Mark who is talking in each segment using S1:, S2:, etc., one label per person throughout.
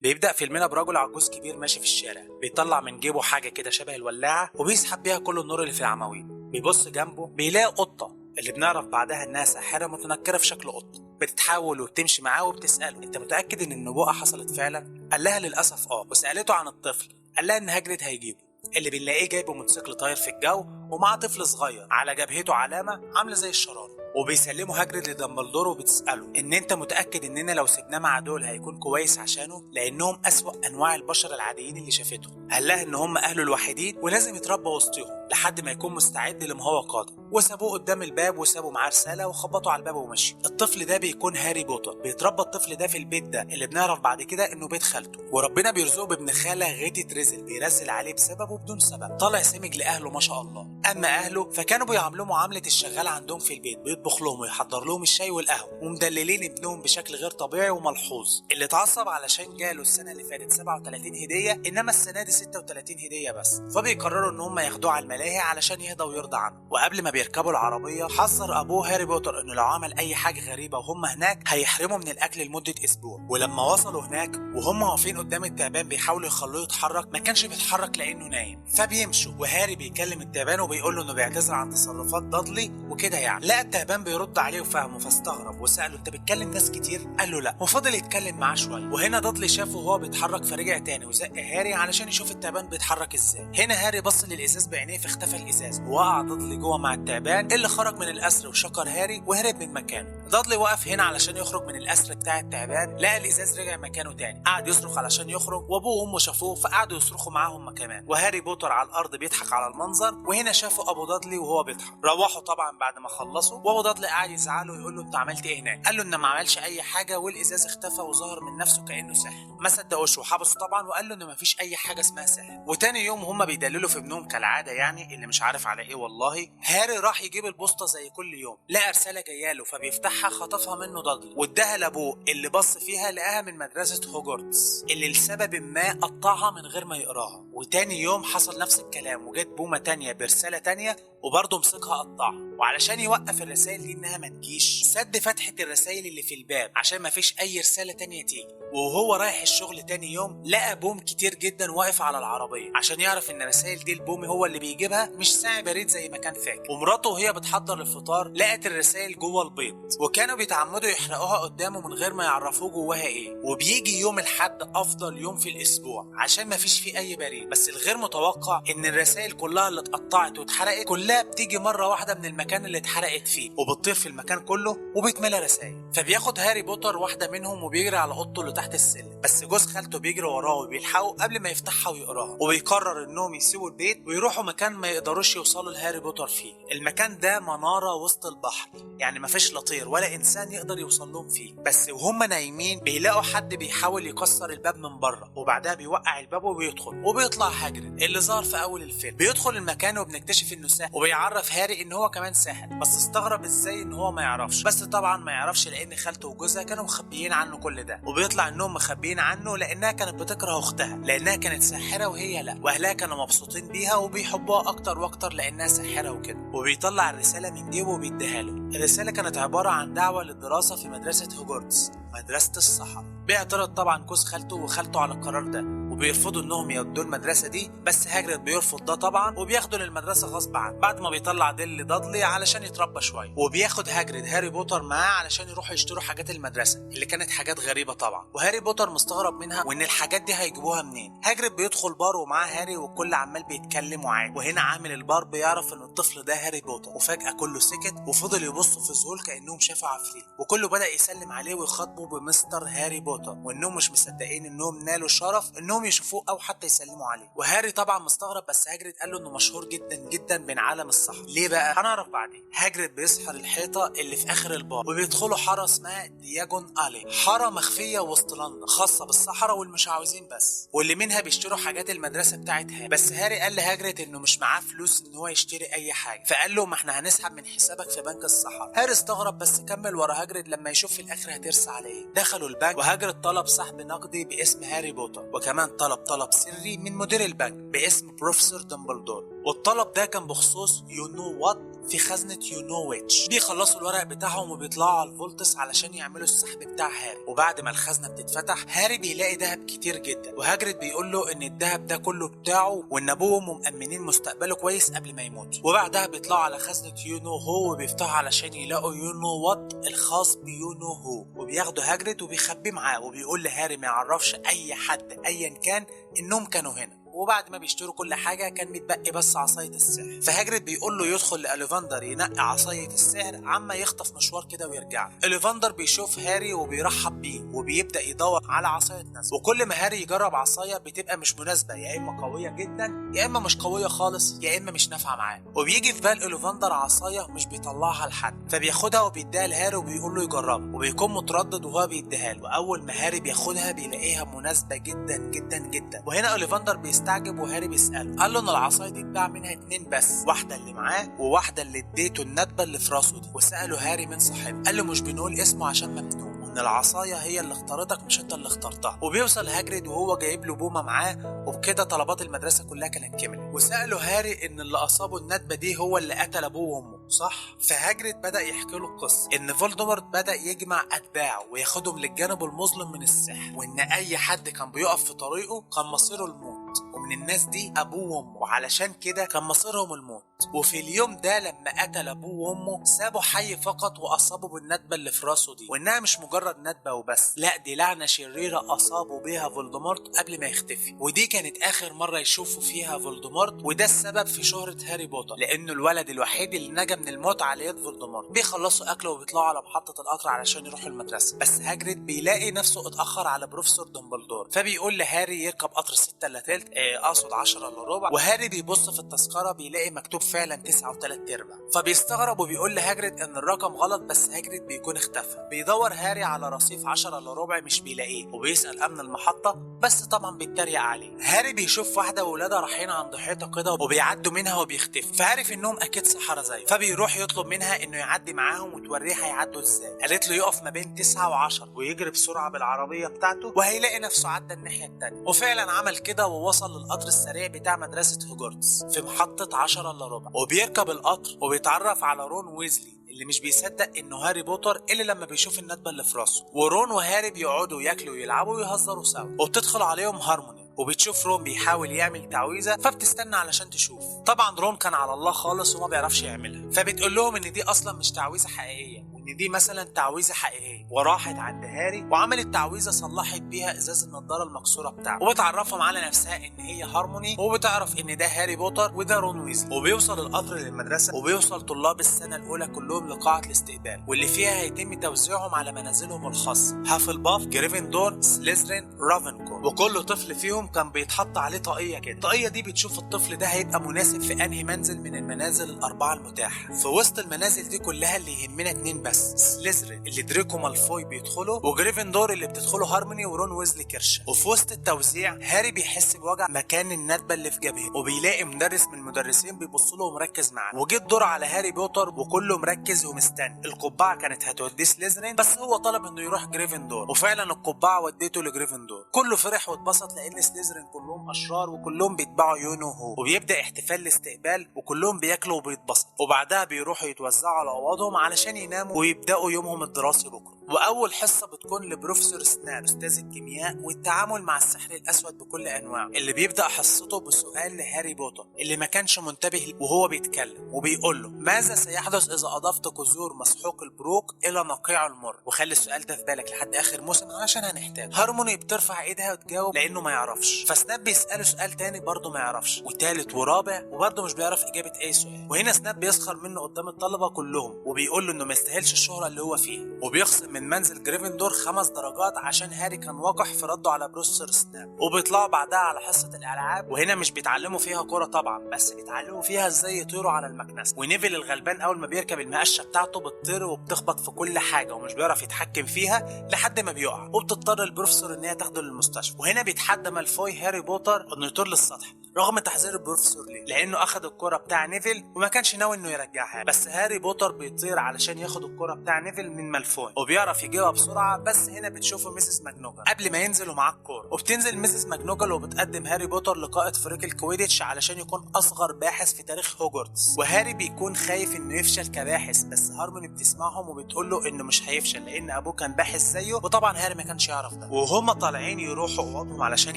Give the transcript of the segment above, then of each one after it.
S1: بيبدأ فيلمنا برجل عجوز كبير ماشي في الشارع، بيطلع من جيبه حاجة كده شبه الولاعة وبيسحب بيها كل النور اللي في العواميد. بيبص جنبه بيلاقي قطة، اللي بنعرف بعدها انها ساحرة متنكرة في شكل قطة، بتتحول وبتمشي معاه وبتسأله: انت متأكد ان النبوءة حصلت فعلا؟ قال لها للأسف وسألته عن الطفل، قال لها ان هاجريد هيجيبه. اللي بنلاقيه جايبه موتوسيكل طاير في الجو ومعاه طفل صغير على جبهته علامة عاملة زي الشرارة، وبيسلمه هاجريد لدمبلدور وبتسأله: ان انت متأكد اننا لو سيبناه مع دول هيكون كويس عشانه، لانهم اسوأ انواع البشر العاديين اللي شافتهم. قال لها ان هم اهله الوحيدين ولازم يتربى وسطهم لحد ما يكون مستعد لما هو قادر، وسابوه قدام الباب وسابوا معاه رسالة وخبطوا على الباب ومشي. الطفل ده بيكون هاري بوتر، بيتربى الطفل ده في البيت ده اللي بنعرف بعد كده انه بيت خالته، وربنا بيرزقه بابن خالة غيتة رزل بيرزل عليه بسببه بدون سبب، طالع سمج لاهله ما شاء الله. اما اهله فكانوا بيعاملوه معاملة الشغال عندهم في البيت، بيطبخ لهم ويحضر لهم الشاي والقهوة، ومدللين ابنهم بشكل غير طبيعي وملحوظ، اللي اتعصب علشان جاله السنة اللي فاتت 37 هدية انما السنة دي 36 هدية بس، فبيقرروا ان هم ياخدوه على الملاهي علشان يهدى ويرضى عنه. وقبل ما بيركبوا العربية حذر ابوه هاري بوتر انه لو عمل اي حاجة غريبة وهم هناك هيحرمه من الاكل لمدة اسبوع. ولما وصلوا هناك وهم واقفين قدام التعبان بيحاولوا يخلوه يتحرك، ما كانش بيتحرك لانه نايم، فبيمشوا وهاري بيكلم التعبان وبيقول له انه بيعتذر عن تصرفات دادلي وكده يعني. لقى التعبان بيرد عليه وفهمه فاستغرب وسأله: انت بتكلم ناس كتير؟ قال له لا، وفضل يتكلم معاه شويه. وهنا دادلي شافه وهو بيتحرك فرجع تاني وزق هاري علشان يشوف التعبان بيتحرك ازاي. هنا هاري بص للازاز بعينيه فاختفى الازاز، ووقع دادلي جوه مع التعبان اللي خرج من الاسر وشكر هاري وهرب من مكانه. دادلي وقف هنا علشان يخرج من الاسر بتاع التعبان، لقى الازاز رجع مكانه تاني، قعد يصرخ علشان يخرج، وابوه وامه شافوه فقعدوا يصرخوا معاهم كمان. وهاري بوتر على الارض بيضحك على المنظر، وهنا شافوا ابو دادلي وهو بيضحك. روحوا طبعا بعد ما خلصوا، وابو دادلي قاعد يزعله ويقول له: انت عملت ايه هناك؟ قال له انه ما عملش اي حاجه والازاز اختفى وظهر من نفسه كانه سحر. ما صدقوش وحبسه طبعا وقال له ان ما فيش اي حاجه اسمها سحر. وتاني يوم هم بيدللوا في ابنهم كالعاده يعني، اللي مش عارف على ايه والله. هاري راح يجيب البوسطه زي كل يوم، لقى رساله جايه فبيفتحها خطفها منه دادلي واداها لابوه، اللي بص فيها لقاها من مدرسه هوجورتس اللي لسبب ما قطعها من غير ما يقراها. وتاني يوم حصل نفس الكلام، وجت بومه تانيه برساله تانيه وبرضه مسكها قطعها، وعلشان يوقف الرسائل دي انها ما تجيش سد فتحه الرسائل اللي في الباب عشان ما فيش اي رساله تانيه تيجي. وهو رايح الشغل تاني يوم لقى بوم كتير جدا واقف على العربيه عشان يعرف ان الرسائل دي البوم هو اللي بيجيبها مش ساعي بريد زي ما كان فاكر. ومراته وهي بتحضر الفطار لقت الرسائل جوه البيض، وكانوا بيتعمدوا يحرقوها قدامه من غير ما يعرفوه جواها ايه. وبيجي يوم الحد افضل يوم في الاسبوع عشان ما فيش فيه اي بريد، بس الغير متوقع ان الرسائل كلها اللي اتقطعت واتحرقت كلها بتيجي مره واحده من المكان اللي اتحرقت فيه، وبتطير في المكان كله وبتملى رسائل. فبياخد هاري بوتر واحده منهم وبيجري على اوضته اللي تحت السلم، بس جوز خالته بيجري وراه وبيلحقه قبل ما يفتحها ويقراها. وبيقرر انهم يسيبوا البيت ويروحوا مكان ما يقدروش يوصلوا لهاري بوتر فيه. المكان ده مناره وسط البحر، يعني ما فيش لا طير ولا انسان يقدر يوصل لهم فيه. بس وهم نايمين بيلاقوا حد بيحاول يكسر الباب من بره، وبعدها بيوقع الباب وبيدخل، وبيطلع هاجريد اللي ظهر في اول الفيلم. بيدخل المكان وبنكتشف انه ساحر، وبيعرف هاري ان هو كمان ساحر، بس استغرب ازاي ان هو ما يعرفش. بس طبعا ما يعرفش لان خالته وجوزها كانوا مخبيين عنه كل ده. وبيطلع انهم مخبيين عنه لانها كانت بتكره اختها لانها كانت ساحره وهي لا، واهلها كانوا مبسوطين بيها وبيحبوها اكتر واكتر لانها ساحره وكده. وبيطلع الرساله من جيبه وبيديها له. الرساله كانت عباره عن دعوه للدراسه في مدرسه هوجورتس، مدرسه السحر. بيعترض طبعا جوز خالته وخالته على القرار ده، وبيرفضوا انهم يودوا المدرسه دي، بس هاجريد بيرفض ده طبعا وبياخدوا للمدرسه غصب عنه بعد ما بيطلع ديل دادلي علشان يتربى شويه. وبياخد هاجريد هاري بوتر معاه علشان يروحوا يشتروا حاجات المدرسه اللي كانت حاجات غريبه طبعا، وهاري بوتر مستغرب منها وان الحاجات دي هيجيبوها منين. هاجريد بيدخل بار ومعاه هاري والكل عمال بيتكلم وعادي، وهنا عامل البار بيعرف ان الطفل ده هاري بوتر، وفجاه كله سكت وفضل يبصوا في ذهول كانهم شافوا عفريت، وكله بدا يسلم عليه ويخاطبه بمستر هاري بوتر، وانهم مش مصدقين انهم نالوا شرف انهم يشوفوه او حتى يسلموا عليه. وهاري طبعا مستغرب، بس هاجريد قال له انه مشهور جدا جدا بين عالم السحر. ليه بقى؟ هنعرف بعدين. هاجريد بيسحر الحيطه اللي في اخر البار، وبيدخلوا حاره اسمها دياجون الي، حاره مخفيه وسط لندن خاصه بالسحره والمشعوذين بس، واللي منها بيشتروا حاجات المدرسه بتاعت هاري. بس هاري قال لهاجريد انه مش معاه فلوس ان هو يشتري اي حاجه، فقال له: ما احنا هنسحب من حسابك في بنك السحر. هاري استغرب بس كمل ورا هاجريد لما يشوف في الاخر هترسى على ايه. دخلوا البنك وهاجريد طلب سحب نقدي باسم هاري بوتر، وكمان طلب سري من مدير البنك باسم بروفيسور دمبلدور. والطلب ده كان بخصوص يو نو وات في خزنة يونويتش. بيخلصوا الورق بتاعهم وبيطلعوا على الفولتس علشان يعملوا السحب بتاع هاري. وبعد ما الخزنة بتتفتح هاري بيلاقي دهب كتير جدا، وهاجريد بيقول له ان الدهب ده كله بتاعه وان ابوه وامه مأمنين مستقبله كويس قبل ما يموت. وبعدها بيطلعوا على خزنة يونو هو وبيفتحوا علشان يلاقوا يونو وات الخاص بيونو هو، وبياخدوا هاجريد وبيخبيه معاه وبيقول لهاري ما يعرفش اي حد ايا كان انهم كانوا هنا. وبعد ما بيشتروا كل حاجه كان متبقي بس عصايه السحر، فهاجريد بيقول له يدخل لأوليفاندر ينقي عصايه السحر عما يخطف مشوار كده ويرجع. أوليفاندر بيشوف هاري وبيرحب بيه وبيبدا يدور على عصايه نسب، وكل ما هاري يجرب عصايه بتبقى مش مناسبه، يا اما قويه جدا يا اما مش قويه خالص يا اما مش نافعه معاه. وبيجي في بال أوليفاندر عصايه مش بيطلعها لحد، فبياخدها وبيديها لهاري وبيقول له يجربها، وبيكون متردد وهو بيديها له. واول ما هاري بياخدها بيلاقيها مناسبه جدا جدا جدا. وهنا أوليفاندر بيستعجب وهاري بيسأله، قال له ان العصايه دي اتباع منها 2 بس، واحده اللي معاه وواحده اللي اديته الندبه اللي في راسه دي. وسأله هاري من صاحبه، قال له مش بنقول اسمه عشان ممنوع، ان العصايه هي اللي اختارتك مش انت اللي اخترتها. وبيوصل هاجريد وهو جايب له بومه معاه، وبكده طلبات المدرسه كلها كانت كملت. وسأله هاري ان اللي اصابه الندبه دي هو اللي قتل ابوه وامه صح؟ فهاجريد بدأ يحكي له القصه، ان فولدمورت بدأ يجمع اتباعه وياخدهم للجانب المظلم من السحر، وان اي حد كان بيقف في طريقه كان مصيره الموت، ومن الناس دي ابوه وامه، وعلشان كده كان مصيرهم الموت. وفي اليوم ده لما قتل ابوه وامه سابوا حي فقط واصابوا بالندبه اللي في راسه دي، وانها مش مجرد ندبه وبس، لا دي لعنه شريره اصابوا بيها فولدمورت قبل ما يختفي. ودي كانت اخر مره يشوفوا فيها فولدمورت، وده السبب في شهره هاري بوتر، لانه الولد الوحيد اللي نجا من الموت على يد فولدمورت. بيخلصوا اكله وبيطلعوا على محطه القطر علشان يروحوا المدرسه، بس هاجريد بيلاقي نفسه اتاخر على بروفيسور دمبلدور، فبيقول لهاري يركب قطر 6 الا تلت، اقصد 10 الا ربع. وهاري بيبص في التذكره بيلاقي مكتوب فعلا 9 و3/4، فبيستغرب وبيقول لهاجريد ان الرقم غلط، بس هاجريد بيكون اختفى. بيدور هاري على رصيف 10 الا ربع مش بيلاقيه، وبيسال امن المحطه بس طبعا بيتريق عليه. هاري بيشوف واحده وولادها رايحين عند حيطه كده وبيعدوا منها وبيختفوا، فعارف انهم اكيد سحرة زيه، فبيروح يطلب منها انه يعدي معاهم وتوريه هيعدوا ازاي. قالت له يقف ما بين 9 و10 ويجري بسرعه بالعربيه بتاعته وهيلاقي نفسه عدى الناحيه الثانيه. وفعلا عمل كده ووصل للقطر السريع بتاع مدرسه هوجورتس في محطه 10 الا ربع، وبيركب القطر وبيتعرف على رون ويزلي اللي مش بيصدق انه هاري بوتر الا لما بيشوف الندبه اللي في راسه. ورون وهاري بيقعدوا ياكلوا ويلعبوا ويهزروا سوا، وبتدخل عليهم هارموني وبتشوف رون بيحاول يعمل تعويذه، فبتستنى علشان تشوف. طبعا رون كان على الله خالص وما بيعرفش يعملها، فبتقول لهم ان دي اصلا مش تعويذه حقيقيه، وان دي مثلا تعويذه حقيقيه. وراحت عند هاري وعملت تعويذه صلحت بيها ازاز النضاره المكسوره بتاعه، وبتعرفهم على نفسها ان هي هارموني، وبتعرف ان ده هاري بوتر وده رون ويزلي. وبيوصل القطر للمدرسه، وبيوصل طلاب السنه الاولى كلهم لقاعه الاستقبال، واللي فيها هيتم توزيعهم على منازلهم الخاصه: هافلباف، جريفندور، سليزرين، رافنكور. وكل طفل فيهم كان بيتحط عليه طاقيه كده. الطاقيه دي بتشوف الطفل ده هيبقى مناسب في انهي منزل من المنازل الاربعه المتاحه. في وسط المنازل دي كلها اللي يهمنا 2 بس: سليزرين اللي دريكو مالفوي بيدخله، وجريفندور اللي بتدخله هارموني ورون ويزلي كيرشا. وفي وسط التوزيع هاري بيحس بوجع مكان الندبه اللي في جبهته، وبيلاقي مدرس من المدرسين بيبص له ومركز معاه. وجه الدور على هاري بوتر وكله مركز ومستني. القبعه كانت هتوديه سليزرين، بس هو طلب انه يروح جريفندور، وفعلا القبعه ودته لجريفندور. كله فرح واتبسط لان سليزرين كلهم اشرار وكلهم بيتبعوا يونو هو. وبيبدا احتفال الاستقبال وكلهم بياكلوا وبيتبسطوا، وبعدها بيروحوا يتوزعوا على اوضهم علشان يناموا ويبداوا يومهم الدراسي بكره. واول حصه بتكون لبروفيسور سناب استاذ الكيمياء والتعامل مع السحر الاسود بكل انواعه، اللي بيبدا حصته بسؤال لهاري بوتر اللي ما كانش منتبه وهو بيتكلم، وبيقول له: ماذا سيحدث اذا اضفت كذور مسحوق البروك الى نقيع المر؟ وخلي السؤال ده في بالك لحد اخر موسم علشان هنحتاج. هارموني بترفع ايدها وتجاوب لانه ما يعرفش، فسناب بيساله سؤال تاني برضه ما يعرفش، وتالت ورابع وبرضه مش بيعرف اجابه اي سؤال. وهنا سناب بيسخر منه قدام الطلبه كلهم وبيقول له انه ما يستاهلش الشهره اللي هو فيها، وبيخصم من منزل جريفندور 5 درجات عشان هاري كان وقح في رده على بروفيسور سناب. وبيطلعوا بعدها على حصه الالعاب، وهنا مش بيتعلموا فيها كوره طبعا، بس بيتعلموا فيها ازاي يطيروا على المكنسه. ونيفل الغلبان اول ما بيركب المقشه بتاعته بتطير وبتخبط في كل حاجه ومش بيعرف يتحكم فيها لحد ما بيقع، وبتضطر البروفيسور ان هي تاخده للمستشفى. وهنا بيتحدى مالفوي هاري بوتر انه يطير للسطح، رغم تحذير البروفيسور ليه، لانه اخذ الكرة بتاع نيفل وما كانش ناوي انه يرجعها. بس هاري بوتر بيطير علشان ياخد الكرة بتاع نيفل من مالفوي وبيعرف يجيبها بسرعة. بس هنا بتشوفه ميسيس ماكنوجل قبل ما ينزلوا معاه الكورة، وبتنزل ميسيس ماكنوجل وبتقدم هاري بوتر لقائد فريق الكويديتش علشان يكون اصغر باحث في تاريخ هوجورتس. وهاري بيكون خايف انه يفشل كباحث، بس هارموني بتسمعهم وبتقول له انه مش هيفشل لان ابوه كان باحث زيه، وطبعا هاري ما كانش يعرف ده. وهما طالعين يروحوا اوضهم علشان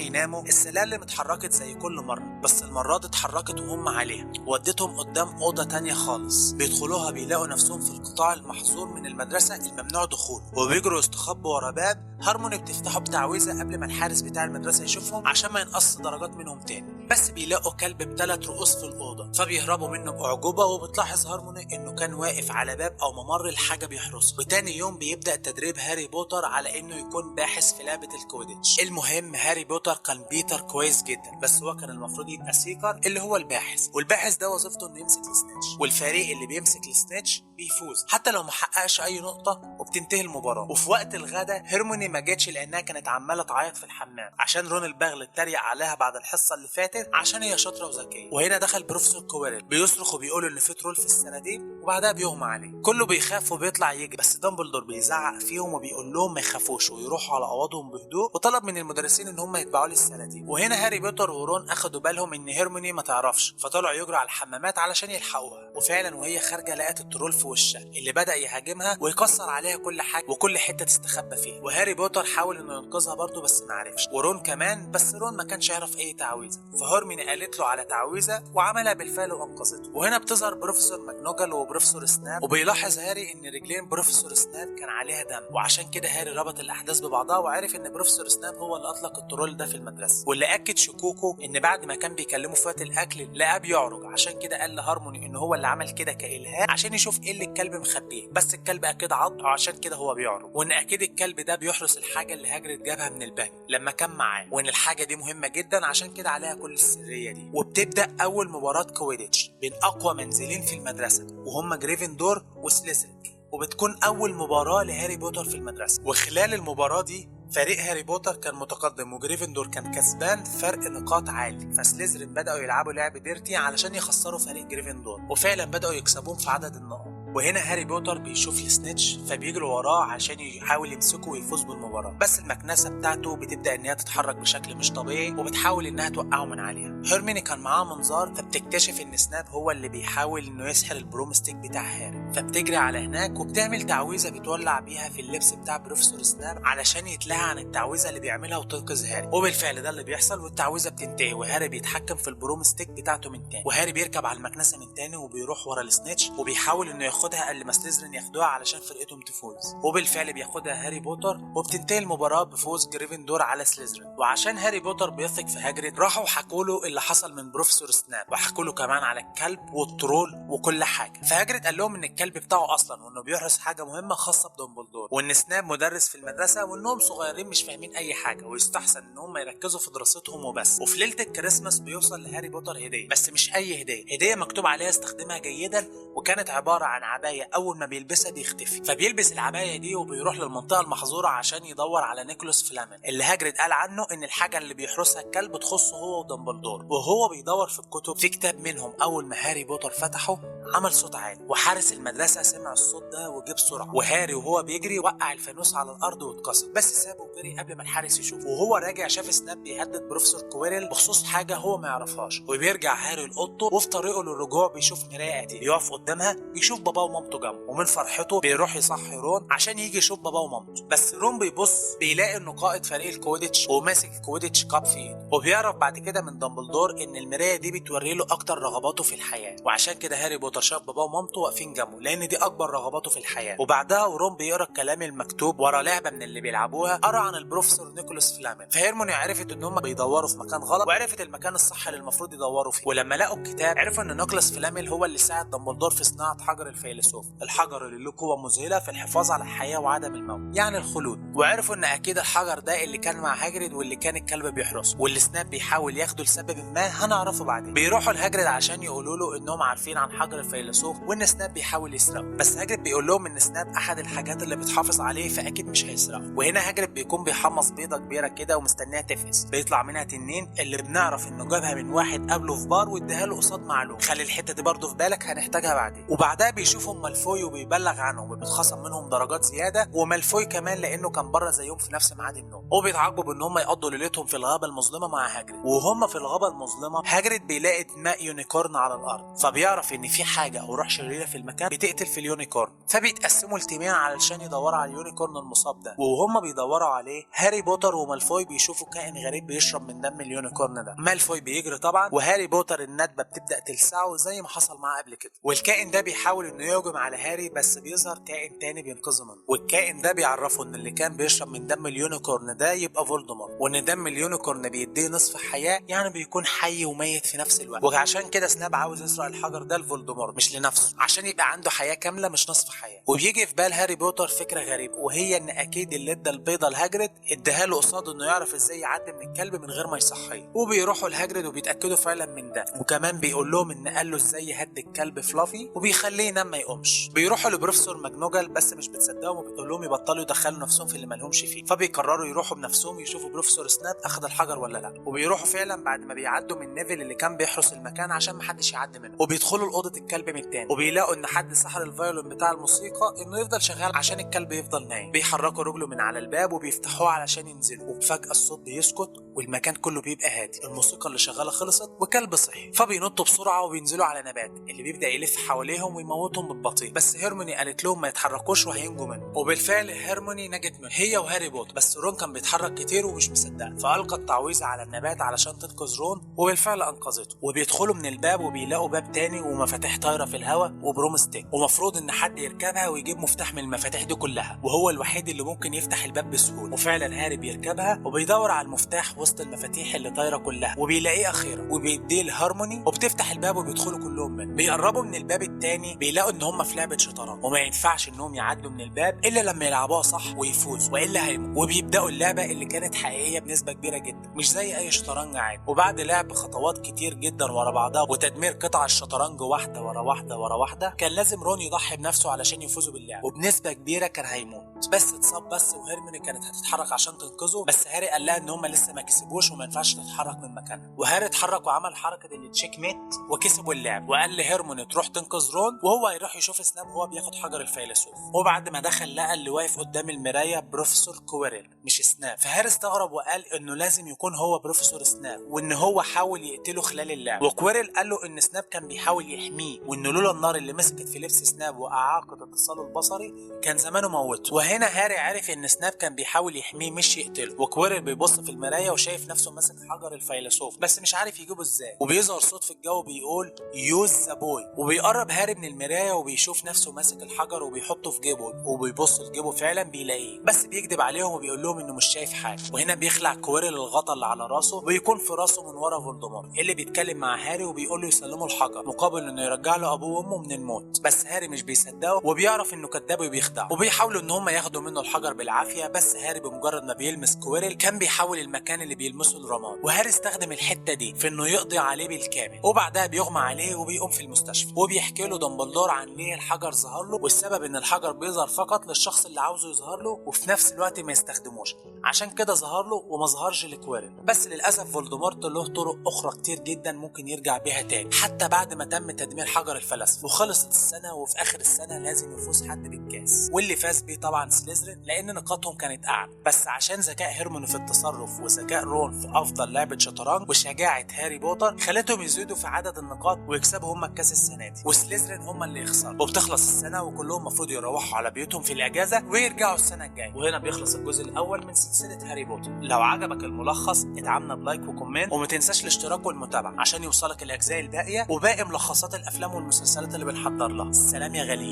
S1: يناموا، السلالم اتحركت زي كل مره، بس المره دي اتحركت وهم عليها وودتهم قدام اوضه تانية خالص. بيدخلوها بيلاقوا نفسهم في القطاع المحظور من المدرسه الممنوع دخوله، وبيجروا يستخبوا ورا باب. هارموني بتفتحه بتعويذه قبل ما الحارس بتاع المدرسه يشوفهم عشان ما ينقص درجات منهم تاني. بس بيلاقوا كلب ب3 رؤوس في الاوضه، فبيهربوا منه باعجوبه. وبتلاحظ هارموني انه كان واقف على باب او ممر لحاجه بيحرسه. وتاني يوم بيبدا تدريب هاري بوتر على انه يكون باحث في لعبه الكويديتش. المهم هاري بوتر كان بيتر كويس جدا، بس هو كان المفروض يبقى سيكر اللي هو الباحث، والباحث ده وظيفته انه يمسك السنيتش، والفريق اللي بيمسك السنيتش بيفوز حتى لو ما حققش اي نقطه، وبتنتهي المباراه. وفي وقت الغداء هيرموني ما جاتش لانها كانت عماله تعيط في الحمام عشان رون البغل اتريق عليها بعد الحصه اللي فاتت عشان هي شاطره وذكيه. وهنا دخل بروفيسور كويرل بيصرخ وبيقول ان في ترول في السناديب، وبعدها بيغمى عليه. كله بيخاف وبيطلع يجري، بس دامبلدور بيزعق فيهم وبيقول لهم ما يخافوش ويروحوا على اوضهم بهدوء، وطلب من المدرسين ان هم يتبعوا للسناديب. وهنا هاري بوتر ورون اخدوا بالهم ان هيرموني ما تعرفش، فطلعوا يجروا على الحمامات علشان يلحقوها. وفعلا وهي خارجه لقت الترول في وشها اللي بدا يهاجمها ويكسر عليها كل حاجه وكل حته تستخبى فيها. وهاري بوتر حاول انه ينقذها برضه بس ما عرفش، ورون كمان، بس رون ما كانش يعرف اي تعويذه. فهيرموني قالت له على تعويذه وعملها بالفعل وانقذته. وهنا بتظهر بروفيسور ماكنوجل وبروفيسور سناب، وبيلاحظ هاري ان رجلين بروفيسور سناب كان عليها دم، وعشان كده هاري ربط الاحداث ببعضها وعرف ان بروفيسور سناب هو اللي اطلق الترول ده في المدرسه. واللي اكد شكوكه ان بعد ما كان بيكلمه في وقت الاكل لقاه بيعرج، عشان كده قال لهارموني ان هو اللي عمل كده كالهام عشان يشوف ايه اللي الكلب مخبيه، بس الكلب اكيد عضه عشان كده هو بيعرج. وان اكيد الكلب ده بيحرس الحاجه اللي هاجرت جابها من البنك لما كان معاه، وان الحاجه دي مهمه جدا عشان كده عليها كل السريه دي. وبتبدا اول مباراه كويديتش بين اقوى منزلين في المدرسه وهم جريفندور وسليزرين، وبتكون اول مباراه لهاري بوتر في المدرسه. وخلال المباراه دي فريق هاري بوتر كان متقدم وجريفندور كان كسبان فرق نقاط عالي، فسليزرين بدأوا يلعبوا لعب ديرتي علشان يخسروا فريق جريفندور، وفعلا بدأوا يكسبون في عدد النقاط. وهنا هاري بوتر بيشوف السنيتش فبيجروا وراه عشان يحاول يمسكه ويفوز بالمباراه، بس المكنسه بتاعته بتبدا انها تتحرك بشكل مش طبيعي وبتحاول انها توقعه من عليها. هيرميني كان معاه منظار، فبتكتشف ان سناب هو اللي بيحاول انه يسحر البرومستيك بتاع هاري، فبتجري على هناك وبتعمل تعويذه بتولع بيها في اللبس بتاع بروفيسور سناب علشان يتلهى عن التعويذه اللي بيعملها وتنقذ هاري. وبالفعل ده اللي بيحصل، والتعويذه بتنتهي وهاري بيتحكم في البرومستيك بتاعته من تاني، وهاري بيركب على المكنسه من تاني وبيروح ورا السنيتش وبيحاول انه ياخدها قبل ما سليزرين ياخدوها علشان فرقتهم تفوز. وبالفعل بياخدها هاري بوتر، وبتنتهي المباراه بفوز جريفندور على سليزرين. وعشان هاري بوتر بيثق في هاجريد راحوا حكوا له اللي حصل من بروفيسور سناب، وحكوا له كمان على الكلب والترول وكل حاجه. فهاجريد قال لهم ان الكلب بتاعه اصلا وانه بيحرس حاجه مهمه خاصه بدومبلدور، وان سناب مدرس في المدرسه وانهم صغيرين مش فاهمين اي حاجه ويستحسن ان هم يركزوا في دراستهم وبس. وفي ليله الكريسماس بيوصل لهاري بوتر هديه، بس مش اي هديه مكتوب عليها استخدمها جيدا، وكانت عباره عن عبايه اول ما بيلبسها بيختفي. فبيلبس العبايه دي وبيروح للمنطقه المحظوره عشان يدور على نيكولاس فلامين اللي هاجريد قال عنه ان الحاجه اللي بيحرسها الكلب تخصه هو ودمبلدور. وهو بيدور في الكتب في كتاب منهم اول ما هاري بوتر فتحه عمل صوت عالي، وحارس المدرسه سمع الصوت ده وجه بسرعه، وهاري وهو بيجري وقع الفانوس على الارض واتكسر، بس سابه وجري قبل ما الحارس يشوفه. وهو راجع شاف سناب بيهدد بروفيسور كويرل بخصوص حاجه هو ما يعرفهاش، وبيرجع هاري لاوضته، وفي طريقه للرجوع بيشوف مرايه قديمه بيقف قدامها بيشوف باباه ومامته جنبه، ومن فرحته بيروح يصحي رون عشان يجي يشوف باباه ومامته. بس رون بيبص بيلاقي انه قائد فريق الكويديتش وماسك الكويديتش كاب في ايده، وبيعرف بعد كده من دامبلدور ان المرايه دي بتوري له اكتر رغباته في الحياه، وعشان كده هاري بوتر شاف باباه ومامته واقفين جنبه لان دي اكبر رغباته في الحياه. وبعدها ورون بيقرا الكلام المكتوب ورا لعبه من اللي بيلعبوها، قرا عن البروفيسور نيكولاس فلامين. فهيرموني عرفت ان هم بيدوروا في مكان غلط، وعرفت المكان الصح اللي المفروض يدوروا فيه. ولما لقوا الكتاب عرفوا ان نيكولاس فلامين هو اللي ساعد دامبلدور في صناعه حجر الفيلسوف، الحجر اللي له قوه مذهله في الحفاظ على الحياه وعدم الموت يعني الخلود. وعرفوا ان اكيد الحجر ده اللي كان مع هاجريد واللي كان الكلب بيحرسه، واللي سناب بيحاول ياخده لسبب ما هنعرفه بعدين. بيروحوا لهاجريد عشان يقولوا له انهم عارفين عن حجر الفيلسوف وان سناب بيحاول يسرقه، بس هاجريد بيقول لهم ان سناب احد الحاجات اللي بتحافظ عليه فاكيد مش هيسرقه. وهنا هاجريد بيكون بيحمص بيضه كبيره كده ومستنيها تفقس، بيطلع منها تنين اللي بنعرف انه جابها من واحد قبله في بار واداها له قصاد معلوم. خلي الحته دي برضه في بالك هنحتاجها بعدين. وبعدها بيشوفهم مالفوي وبيبلغ عنهم وبيتخصم منهم درجات زياده، ومالفوي كمان لانه كان بره زيهم في نفس ميعاد النوم، وبيتعاقبوا بان هم يقضوا ليلتهم في الغابه المظلمه مع هاجريد. وهم في الغابه المظلمه هاجريد بيلاقي دماء يونيكورن على الارض، فبيعرف ان في حاجه او روح شريره في المكان بتقتل في اليونيكورن، فبيتقسموا لتيمين علشان يدوروا على اليونيكورن المصاب ده. وهم بيدوروا عليه هاري بوتر ومالفوي بيشوفوا كائن غريب بيشرب من دم اليونيكورن ده. مالفوي بيجري طبعا، وهاري بوتر الندبه بتبدا تلسعه زي ما حصل معاه قبل كده، والكائن ده بيحاول انه يهجم على هاري بس بيظهر كائن تاني بينقذه منه، والكائن ده بيعرفه ان اللي كان بيشرب من دم اليونيكورن ده يبقى فولدمورت، وان دم اليونيكورن بيديه نصف حياه، يعني بيكون حي وميت في نفس الوقت. وعشان كده سناب عاوز يسرق الحجر ده لفولدمورت مش لنفسه، عشان يبقى عنده حياه كامله مش نصف حياه. وبيجي في بال هاري بوتر فكره غريبه، وهي ان اكيد اللي ادى البيضه لهاجريد اداها له قصاد انه يعرف ازاي يعدي من الكلب من غير ما يصحيه. وبيروحوا لهاجريد وبيتاكدوا فعلا من ده، وكمان بيقول لهم ان قال له ازاي يهدي الكلب فلافي وبيخليه ينام ما يقومش. بيروحوا لبروفيسور ماجنوجل بس مش بتصدقهم وبتقول لهم يبطلوا يدخلوا نفسهم في اللي مالهمش فيه، فبيقرروا يروحوا بنفسهم يشوفوا بروفيسور سناب اخذ الحجر ولا لا. وبيروحوا فعلا بعد ما بيعدوا من نيفل اللي كان بيحرس المكان عشان محدش يعدي منه، وبيدخلوا لاوضه الكلب من تاني، وبيلاقوا ان حد سحر الفيولون بتاع الموسيقى انه يفضل شغال عشان الكلب يفضل نايم. بيحركوا رجله من على الباب وبيفتحوه علشان ينزلوا، وفجاه الصوت بيسكت والمكان كله بيبقى هادي، الموسيقى اللي شغاله خلصت وكلب صحي. فبينطوا بسرعه وبينزلوا على نبات اللي بيبدا يلف حواليهم ويموتهم بالبطيء، بس هيرموني قالت لهم ما يتحركوش وهينجوا منه. وبالفعل هيرموني نجت منه هي وهاري بوتر، بس رون كان بيتحرك كتير ومش مصدق، فالقى التعويذه على النبات علشان تنقذ رون، وبالفعل انقذته. وبيدخلوا من الباب وبيلاقوا باب تاني ومفاتيح طايره في الهواء وبروم ستيك، ومفروض ان حد يركبها ويجيب مفتاح من المفاتيح دي كلها، وهو الوحيد اللي ممكن يفتح الباب بسهوله. وفعلا هاري بيركبها وبيدور على المفتاح وسط المفاتيح اللي طايره كلها، وبيلاقيه اخيرا وبيديه لهارموني وبتفتح الباب وبيدخلوا كلهم منه. بيقربوا من الباب التاني بيلاقوا ان هم في لعبه شطرنج، وما ينفعش انهم يعدوا من الباب الا لما يلعبوها صح ويفوزوا والا هيموت. وبيبداوا اللعبه اللي كانت حقيقيه بنسبه كبيره جدا مش زي اي شطرنج عادي. وبعد لعب خطوات كتير جدا ورا بعضها وتدمير قطع الشطرنج واحده ورا واحده ورا واحده، كان لازم رون يضحي بنفسه علشان يفوزوا باللعبه، وبنسبه كبيره كان هيموت، بس اتصاب بس. وهيرموني كانت هتتحرك عشان تنقذه، بس هاري قال لها ان هم لسه ما كسبوش وما ينفعش تتحرك من مكانها. وهاري اتحرك وعمل حركه التشيك ميت وكسبوا اللعب، وقال لهيرموني تروح تنقذ رون وهو هيروح يشوف سناب وهو بياخد حجر الفيلسوف. وبعد ما دخل لقى اللي واقف قدام المرايه بروفيسور كويرل مش سناب، فهاري استغرب وقال انه لازم يكون هو بروفيسور سناب وان هو حاول يقتله خلال اللعب. وكويرل قال له ان سناب كان بيحاول يحميه، وانه لولا النار اللي مسكت في لبس سناب واعاقت اتصاله البصري كان زمانه موته. وهنا هاري عرف ان سناب كان بيحاول يحميه مش يقتله. وكويرل بيبص في المرايه وشايف نفسه ماسك حجر الفيلسوف بس مش عارف يجيبه ازاي، وبيظهر صوت في الجو بيقول يوز ذا بوي. وبيقرب هاري من المرايه وبيشوف نفسه ماسك الحجر وبيحطه في جيبه، وبيبص لجيبه فعلا بيلاقيه، بس بيكذب عليهم وبيقول لهم انه مش شايف حاجه. وهنا بيخلع كويرل الغطا اللي على راسه ويكون في راسه من ورا فولدمورت اللي بيتكلم مع هاري وبيقول له يسلمه الحجر مقابل انه يرجع له ابوه وامه من الموت، بس هاري مش بيصدقه وبيعرف انه كذاب وبيخدعه، وبيحاولوا ان هم ياخدوا منه الحجر بالعافيه، بس هاري بمجرد ما بيلمس كويرل كان بيحول المكان اللي بيلمسه لرماد. وهاري استخدم الحته دي في انه يقضي عليه بالكامل، وبعدها بيغمى عليه وبيقوم في المستشفى، وبيحكي له دامبلدور عن ليه الحجر ظهر له، والسبب ان الحجر بيظهر فقط للشخص اللي عاوزه يظهر له وفي نفس الوقت ما يستخدموش، عشان كده ظهر له وما ظهرش لكويرل. بس للاسف فولدمورت له طرق اخرى كتير جدا ممكن يرجع بيها تاني حتى بعد ما تم تدمير حجر الفلسفه. وخلصت السنه وفي اخر السنه لازم يفوز حد بالكاس، واللي فاز بيه طبعا سليزرين لان نقاطهم كانت اعلى، بس عشان ذكاء هيرموني في التصرف وذكاء رون في افضل لعبه شطرنج وشجاعه هاري بوتر خلتهم يزيدوا في عدد النقاط ويكسبوا هم الكاس السنه دي، وسليزرين هم اللي يخسروا. وبتخلص السنه وكلهم المفروض يروحوا على بيوتهم في الاجازه ويرجعوا السنه الجايه. وهنا بيخلص الجزء الاول من سلسله هاري بوتر. لو عجبك الملخص ادعمنا بلايك وكومنت، وما تنساش الاشتراك والمتابعه عشان يوصلك الاجزاء الباقيه وباقي ملخصات الافلام والمسلسلات اللي بنحضر لها. سلام يا غاليين.